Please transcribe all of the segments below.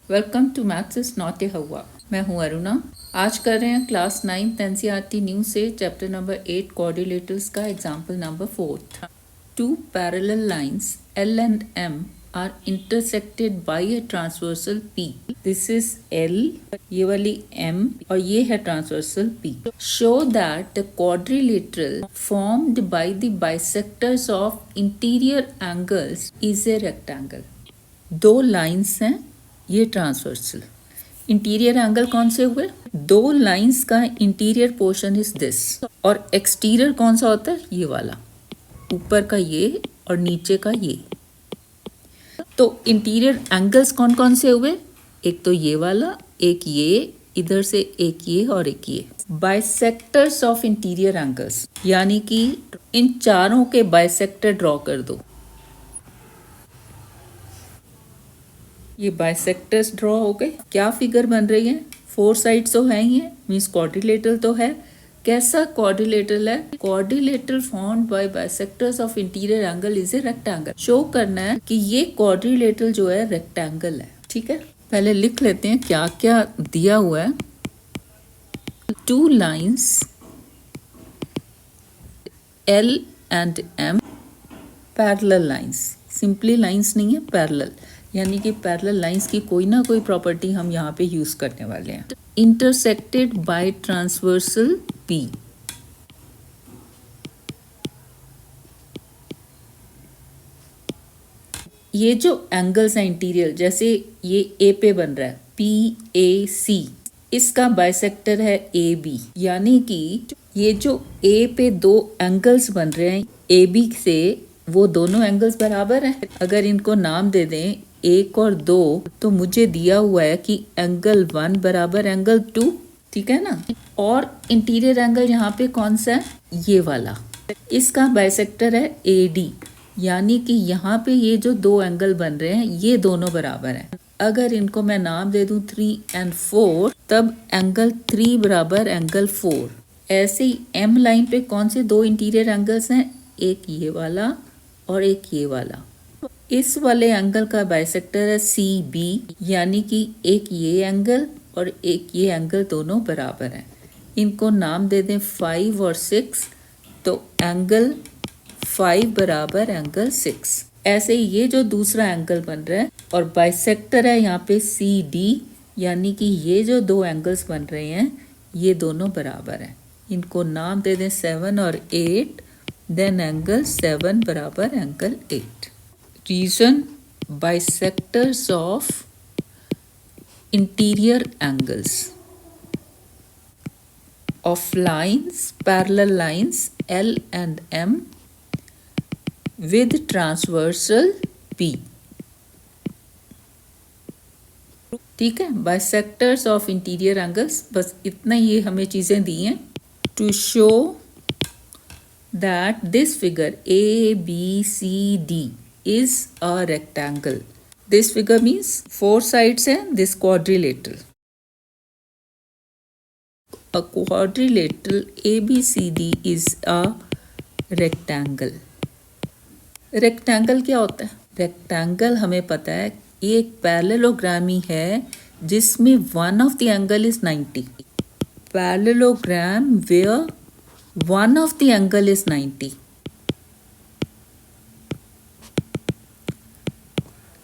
Welcome to maths is not a हवा। मैं हूं अरुणा। आज कर रहे हैं क्लास 9th एनसीईआरटी न्यू से चैप्टर नंबर 8 कोऑर्डिनेटर्स का example number 4। Two parallel lines L and M are intersected by a transversal P. This is L, ये वाली M और ये है transversal P. Show that the quadrilateral formed by the bisectors of interior angles is a rectangle. दो lines हैं, ये transversal. Interior angle कौन से हुए? दो लाइंस का इंटीरियर पोर्शन इज दिस और एक्सटीरियर कौन सा होता है? ये वाला, ऊपर का ये और नीचे का ये। तो इंटीरियर एंगल्स कौन कौन से हुए? एक तो ये वाला, एक ये, इधर से एक ये और एक ये। बाइसेक्टर्स ऑफ इंटीरियर एंगल्स, यानी कि इन चारों के बाइसेक्टर ड्रॉ कर दो। ये बाइसेक्टर्स ड्रॉ हो गए। क्या फिगर बन रही है? फोर साइड्स तो है ही है, मीन्स क्वाड्रिलेटरल तो है। कैसा क्वाड्रिलेटरल है? Quadrilateral formed by bisectors of interior angle is a rectangle. Show करना है कि ये क्वाड्रिलेटरल जो है रेक्टेंगल है। ठीक है, पहले लिख लेते हैं क्या क्या दिया हुआ है। Two lines L and M parallel lines, simply lines नहीं है, पैरेलल, यानी कि पैरेलल लाइंस की कोई ना कोई प्रॉपर्टी हम यहाँ पे यूज करने वाले हैं। Intersected by transversal P। ये जो एंगल्स हैं इंटीरियर, जैसे ये A पे बन रहा है PAC, इसका बाइसेक्टर है AB, यानी कि ये जो A पे दो एंगल्स बन रहे हैं AB से, वो दोनों एंगल्स बराबर हैं। अगर इनको नाम दे दें 1 और 2, तो मुझे दिया हुआ है कि एंगल 1 बराबर एंगल 2, ठीक है ना। और इंटीरियर एंगल यहाँ पे कौन सा है? ये वाला, इसका बाइसेक्टर है AD, यानी कि यहाँ पे ये जो दो एंगल बन रहे हैं ये दोनों बराबर हैं। अगर इनको मैं नाम दे दूं 3 and 4, तब एंगल 3 बराबर एंगल 4। ऐसे ही M लाइन पे कौन से दो इंटीरियर एंगल्स हैं? एक ये वाला और एक ये वाला। इस वाले एंगल का बाइसेक्टर है CB, यानी कि एक ये एंगल और एक ये एंगल दोनों बराबर हैं। इनको नाम दे दें 5 और 6, तो एंगल 5 बराबर एंगल 6। ऐसे ही ये जो दूसरा एंगल बन रहा है और बाइसेक्टर है यहाँ पे CD, यानी कि ये जो दो एंगल्स बन रहे हैं ये दोनों बराबर हैं। इनको नाम दे दें 7 और 8, देन एंगल 7 बराबर angle 8। Reason, bisectors of interior angles of lines, parallel lines L and M with transversal P। ठीक है, बाइसेक्टर्स ऑफ इंटीरियर एंगल्स, बस इतना ये हमें चीजें दी हैं to show that this figure ABCD is a rectangle. This figure means four sides हैं, this quadrilateral. A quadrilateral ABCD is a rectangle. Rectangle क्या होता है? रेक्टेंगल हमें पता है ये एक पैरेललोग्राम ही है जिसमें one of the angle is 90। Parallelogram where one of the angle is 90,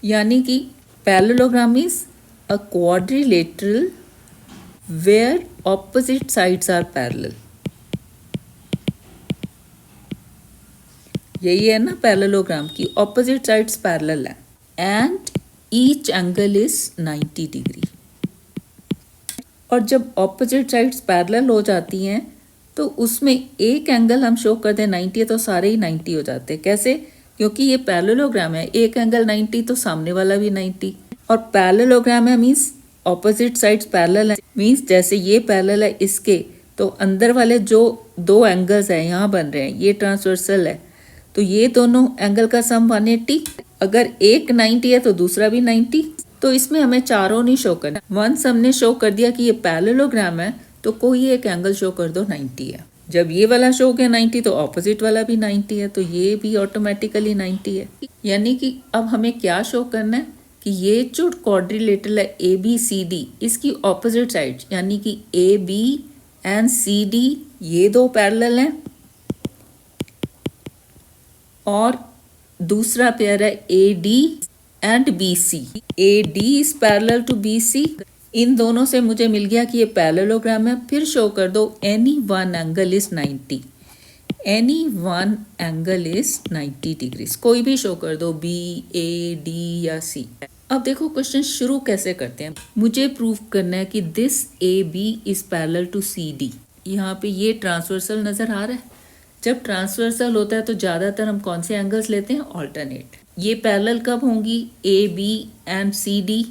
यानी कि parallelogram is a quadrilateral where opposite sides are parallel। यही है ना पैरेललोग्राम की, opposite sides parallel है and each angle is 90 degree. और जब opposite sides parallel हो जाती हैं तो उसमें एक एंगल हम शो कर दें 90 है तो सारे ही 90 हो जाते हैं। कैसे? क्योंकि ये पैरेललोग्राम है, एक एंगल 90 तो सामने वाला भी 90। और पैरेललोग्राम है मींस ऑपोजिट साइड्स पैरेलल है, मींस जैसे ये पैरेलल है इसके, तो अंदर वाले जो दो एंगल्स हैं यहाँ बन रहे हैं ये ट्रांसवर्सल है, तो ये दोनों एंगल का सम 180। अगर एक 90 है तो दूसरा भी 90, तो इसमें हमें चारों नहीं शो करना। वंस हमने शो कर दिया कि ये पैरेललोग्राम है तो कोई एक एंगल शो कर दो 90 है। जब ये वाला शो हो गया 90 तो ऑपोजिट वाला भी 90 है, तो ये भी ऑटोमेटिकली 90 है। यानी कि अब हमें क्या शो करना है कि ये जो क्वाड्रिलेटरल है ए बी सी डी, इसकी ऑपोजिट साइड यानी कि A B and C D ये दो पैरेलल हैं, और दूसरा पेयर है A D and B C. A D is parallel to B C. इन दोनों से मुझे मिल गया कि ये पैरेललोग्राम है। फिर शो कर दो any one angle is 90, any one angle is 90 degrees. कोई भी शो कर दो, बी, ए, डी या सी। अब देखो क्वेश्चन शुरू कैसे करते हैं। मुझे प्रूव करना है कि this A B is parallel to C D. यहाँ पे ये ट्रांसवर्सल नजर आ रहा है। जब ट्रांसवर्सल होता है तो ज्यादातर हम कौन से एंगल्स लेते हैं? ऑल्टरनेट। ये पैरेलल कब होंगी? A B and C D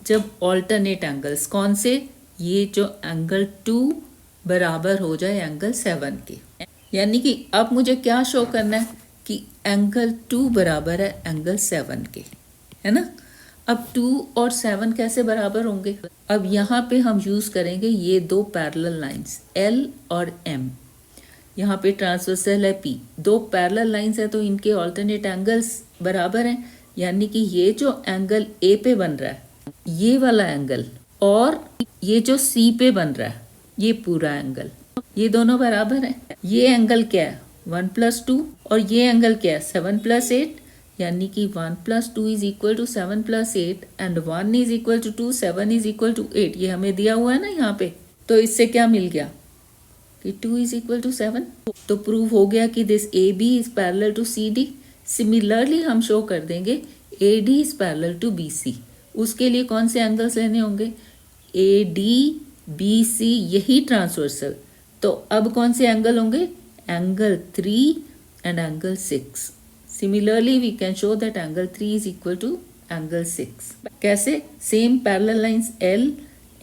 जब ऑल्टरनेट एंगल्स। कौन से? ये जो एंगल 2 बराबर हो जाए एंगल 7 के। यानी कि अब मुझे क्या शो करना है कि एंगल 2 बराबर है एंगल 7 के, है ना। अब 2 और 7 कैसे बराबर होंगे? अब यहाँ पे हम यूज करेंगे ये दो पैरेलल लाइंस L और M। यहाँ पे ट्रांसवर्सल है P। दो पैरेलल लाइंस है तो इनके ऑल्टरनेट एंगल्स बराबर हैं। यानी कि ये जो एंगल A पे बन रहा है, ये वाला एंगल, और ये जो C पे बन रहा है, ये पूरा एंगल, ये दोनों बराबर है। ये एंगल क्या है? 1 + 2, और ये एंगल क्या है? 7 + 8। यानी कि 1 + 2 is equal to 7 + 8 and 1 is equal to 2, 7 is equal to 8। ये हमें दिया हुआ है ना यहाँ पे। तो इससे क्या मिल गया कि 2 इज इक्वल टू 7। तो प्रूव हो गया कि this A B is parallel to C D. Similarly हम शो कर देंगे A D is parallel to B C. उसके लिए कौन से एंगल्स लेने होंगे? ए डी बी सी, यही ट्रांसवर्सल। तो अब कौन से एंगल होंगे? Angle 3 and angle 6। Similarly we can show that angle 3 is equal to angle 6। कैसे? Same parallel lines L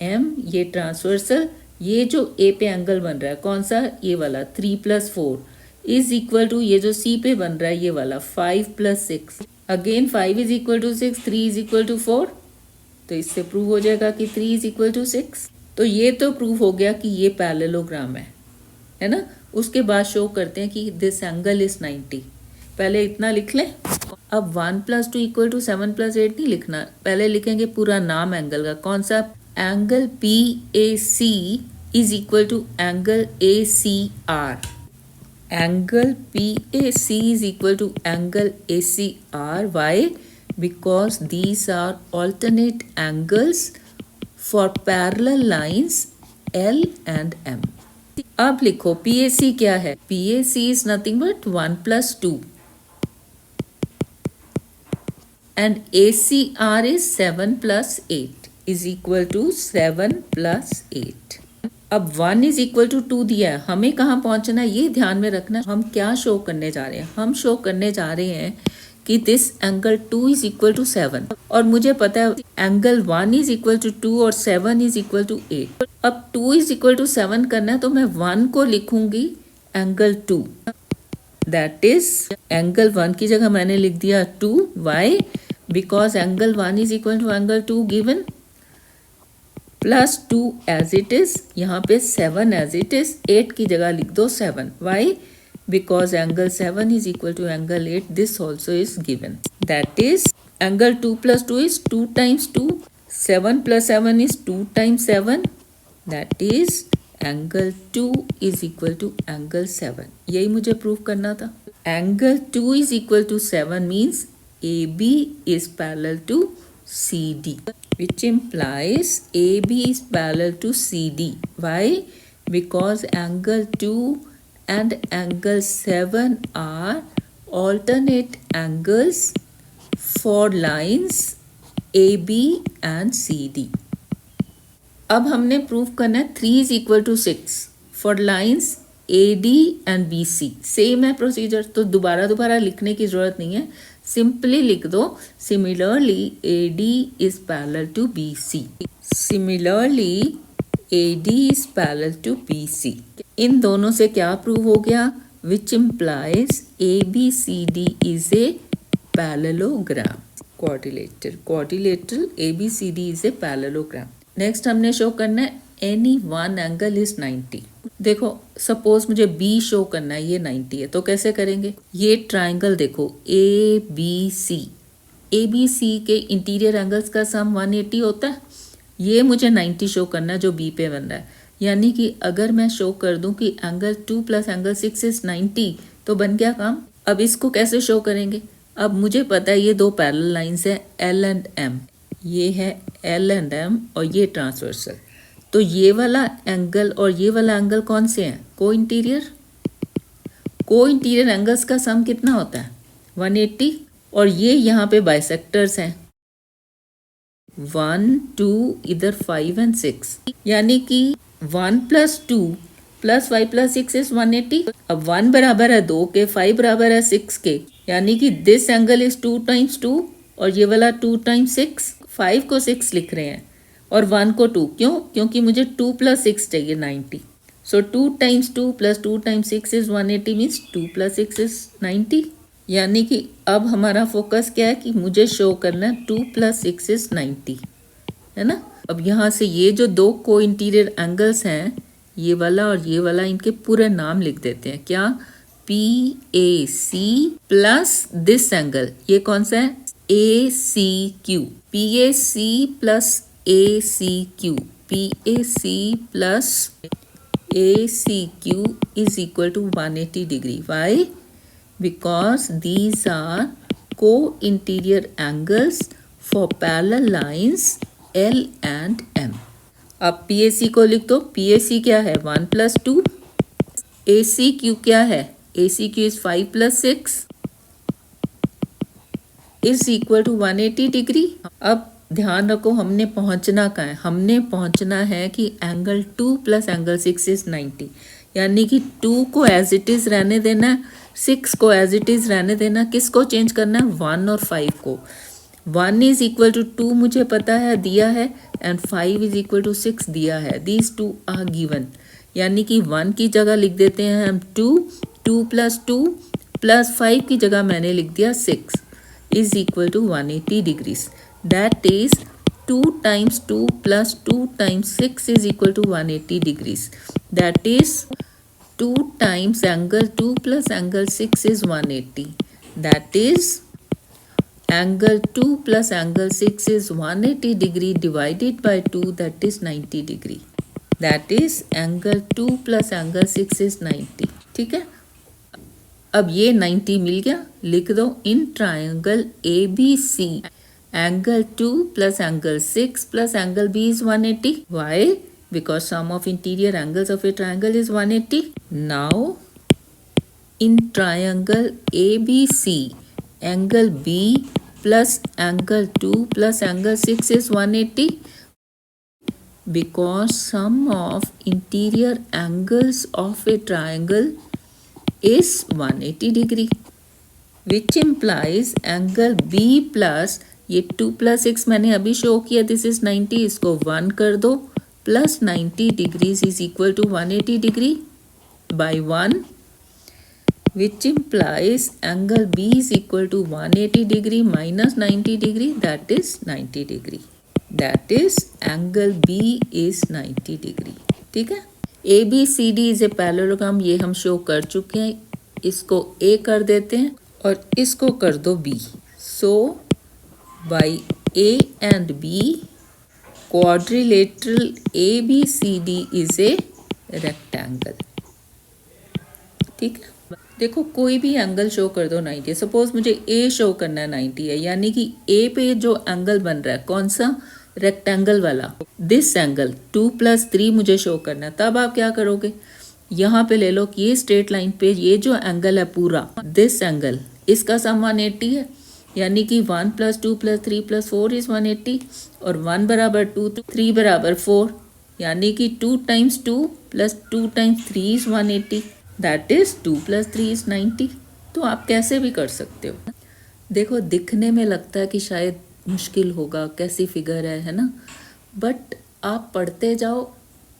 M, ये ट्रांसवर्सल। ये जो ए पे एंगल बन रहा है कौन सा? ये वाला 3 + 4 इज इक्वल टू ये जो सी पे बन रहा है ये वाला 5 + 6। Again 5 is equal to 6, 3 is equal to 4। तो इससे प्रूव हो जाएगा कि 3 इज इक्वल टू 6। तो ये तो प्रूव हो गया कि ये पैरेललोग्राम है ना। उसके बाद शो करते हैं कि दिस एंगल इज 90। पहले इतना लिख लें। अब 1 + 2 इक्वल टू 7 + 8 नहीं लिखना, पहले लिखेंगे पूरा नाम एंगल का। कौन सा? Angle P A C is equal to angle A C R. Angle P A C is equal to angle A C R. Why? Because these are alternate angles for parallel lines L and M। अब लिखो PAC क्या है? PAC is nothing but 1 + 2 and ACR is 7 + 8 is equal to 7 + 8। अब 1 is equal to 2 दिया है, हमें कहाँ पहुंचना है ये ध्यान में रखना। हम क्या शो करने जा रहे हैं? हम शो करने जा रहे हैं कि this angle 2 is equal to 7, और मुझे पता है एंगल 1 इज इक्वल टू 2 और 7 इज इक्वल टू 8। अब 2 इज इक्वल टू 7 करना है तो मैं 1 को लिखूंगी एंगल 2। दैट इज एंगल 1 की जगह मैंने लिख दिया 2। Why? Because angle 1 is equal to angle 2 given, plus 2 as it is, यहाँ पे 7 एज इट इज, 8 की जगह लिख दो 7। Y? Because angle 7 is equal to angle 8, this also is given. That is angle 2 + 2 is 2 × 2, 7 + 7 is 2 × 7. That is angle 2 is equal to angle 7. यही मुझे prove करना था। Angle 2 is equal to 7 means AB is parallel to CD, which implies AB is parallel to CD. Why? Because angle 2 and angle 7 are alternate angles for lines AB and CD. अब हमने prove करना है 3 is equal to 6 for lines AD and BC। Same है procedure, तो दोबारा लिखने की जरूरत नहीं है, सिंपली लिख दो similarly AD is parallel to BC। Similarly AD is parallel to BC। इन दोनों से क्या प्रूव हो गया? Which implies ABCD is a parallelogram. Quadrilateral ABCD is a parallelogram. Next हमने शो करना है एनी वन एंगल इज 90। देखो सपोज मुझे B शो करना है, ये 90 है, तो कैसे करेंगे? ये ट्राइंगल देखो ABC, ए बी सी के इंटीरियर एंगल्स का सम 180 होता है, ये मुझे 90 शो करना है जो बी पे बन रहा है। यानी कि अगर मैं शो कर दूं कि एंगल 2 प्लस एंगल 6 इज 90 तो बन गया काम। अब इसको कैसे शो करेंगे? अब मुझे पता है ये दो पैरेलल लाइंस है एल एंड एम, ये है एल एंड एम और ये ट्रांसवर्सल। तो ये वाला एंगल और ये वाला एंगल कौन से हैं? को इंटीरियर एंगल्स का सम कितना होता है? 180। और ये यहाँ पे बाइसेक्टर्स हैं 1 2 इधर 5 एंड 6, यानी कि 1 प्लस 2 प्लस 5 प्लस 6 इज 180। अब 1 बराबर है 2 के, 5 बराबर है 6 के, यानी कि दिस एंगल इज 2 टाइम्स 2 और ये वाला 2 टाइम्स 6। 5 को 6 लिख रहे हैं और 1 को 2, क्यों? क्योंकि मुझे 2 प्लस 6 चाहिए 90। सो 2 times 2 plus 2 times 6 is 180 means 2 plus 6 is 90। यानी कि अब हमारा फोकस क्या है कि मुझे शो करना है 2 प्लस 6 इज 90, है ना। अब यहाँ से ये जो दो को इंटीरियर एंगल्स हैं, ये वाला और ये वाला, इनके पूरे नाम लिख देते हैं। क्या? P A C plus this angle, ये कौन सा है? A C Q. P A C plus A C Q, P A C plus A C Q is equal to 180 degree. Why? Because these are co-interior angles for parallel lines L and M. अब PAC को लिख दो। PAC क्या है? 1 plus 2। ACQ क्या है? ACQ is 5 plus 6 is equal to 180 degree. अब ध्यान रखो, हमने पहुंचना कहाँ है? हमने पहुंचना है कि एंगल 2 प्लस एंगल 6 इज 90, यानी कि 2 को एज इट इज रहने देना है, 6 को एज इट इज रहने देना। किसको चेंज करना है? 1 और 5 को। 1 इज इक्वल टू 2 मुझे पता है, दिया है, एंड 5 इज इक्वल टू 6 दिया है। दीज टू आर गिवन, यानी कि 1 की जगह लिख देते हैं हम 2, 2 प्लस 2 प्लस 5 की जगह मैंने लिख दिया 6 is equal to 180 degrees. That is 2 times 2 plus 2 times 6 is equal to 180 degrees. That is 2 times angle 2 plus angle 6 is 180. That is angle 2 plus angle 6 is 180 degree divided by 2, that is 90 degree. That is angle 2 plus angle 6 is 90. ठीक है। अब ये 90 मिल गया, लिख दो in triangle ABC angle 2 plus angle 6 plus angle B is 180. Why? Because sum of interior angles of a triangle is 180. Now, in triangle ABC, angle B plus angle 2 plus angle 6 is 180. Because sum of interior angles of a triangle is 180 degree, which implies angle B plus, ये 2 plus 6 मैंने अभी show किया, this is 90, इसको 1 कर दो, plus 90 degrees is equal to 180 degree by 1, which implies angle B is equal to 180 degree minus 90 degree, that is 90 degree. That is angle B is 90 degree. ठीक है। A B C D is a parallelogram, ये हम show कर चुके हैं। इसको ए कर देते हैं और इसको कर दो B. So by A and B, quadrilateral ABCD is a rectangle. ठीक है। देखो कोई भी एंगल शो कर दो 90। सपोज मुझे A शो करना है 90 है, यानी कि A पे जो एंगल बन रहा है कौन सा? रेक्टेंगल वाला। दिस एंगल 2 प्लस 3 मुझे शो करना है। तब आप क्या करोगे? यहाँ पे ले लो कि ये स्ट्रेट लाइन पे ये जो एंगल है पूरा, दिस एंगल, इसका सम 180 है, यानी कि 1 प्लस 2 प्लस 3 प्लस 4 इज 180 और 1 बराबर 2 3 बराबर 4, यानी कि 2 times 2 plus 2 times 3 is 180, that is 2 plus 3 is 90। तो आप कैसे भी कर सकते हो। देखो दिखने में लगता है कि शायद मुश्किल होगा, कैसी फिगर है ना, बट आप पढ़ते जाओ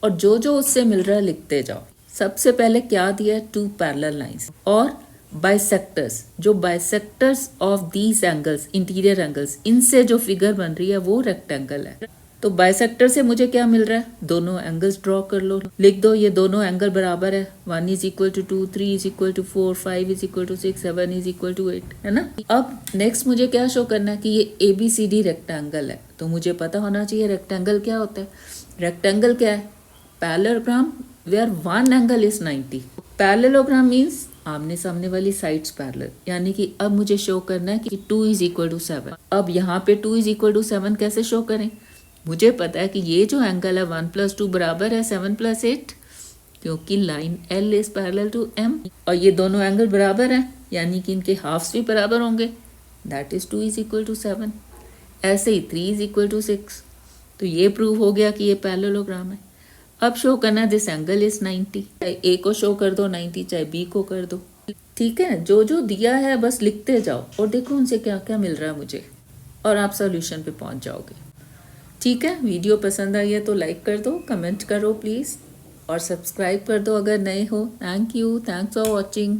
और जो जो उससे मिल रहा है लिखते जाओ। सबसे पहले क्या दिया है? 2 पैरेलल लाइंस और बाइसेक्टर्स। जो bisectors of these angles, interior angles, इनसे जो फिगर बन रही है वो रेक्टेंगल है। तो बाइसेक्टर से मुझे क्या मिल रहा है, दोनों एंगल्स ड्रॉ कर लो, लिख दो ये दोनों एंगल बराबर है, 1 is equal to 2, 3 is equal to 4, 5 is equal to 6, 7 is equal to 8, है ना। अब नेक्स्ट मुझे क्या शो करना है कि ये ABCD रेक्टेंगल है, तो मुझे पता होना चाहिए रेक्टेंगल क्या होता है। रेक्टेंगल क्या है, parallelogram where one angle is 90। Parallelogram means आमने सामने वाली साइड्स पैरेलल, यानी कि अब मुझे शो करना है कि 2 इज इक्वल टू 7। अब यहाँ पे 2 इज इक्वल टू 7 कैसे शो करें, मुझे पता है कि ये जो एंगल है 1 + 2 बराबर है 7 + 8, क्योंकि line L is parallel to M, और ये दोनों एंगल बराबर हैं, यानी कि इनके हाफ्स भी बराबर होंगे, that is 2 is equal to 7। ऐसे ही 3 इज इक्वल टू 6, तो ये प्रूव हो गया कि ये पैरेललोग्राम है। अब शो करना दिस एंगल इज 90, चाहे A को शो कर दो 90, चाहे B को कर दो, ठीक है। जो जो दिया है बस लिखते जाओ और देखो उनसे क्या क्या मिल रहा है मुझे, और आप सोल्यूशन पे पहुंच जाओगे। ठीक है, वीडियो पसंद आई है तो लाइक कर दो, कमेंट करो प्लीज़, और सब्सक्राइब कर दो अगर नए हो। Thank you, thanks for watching.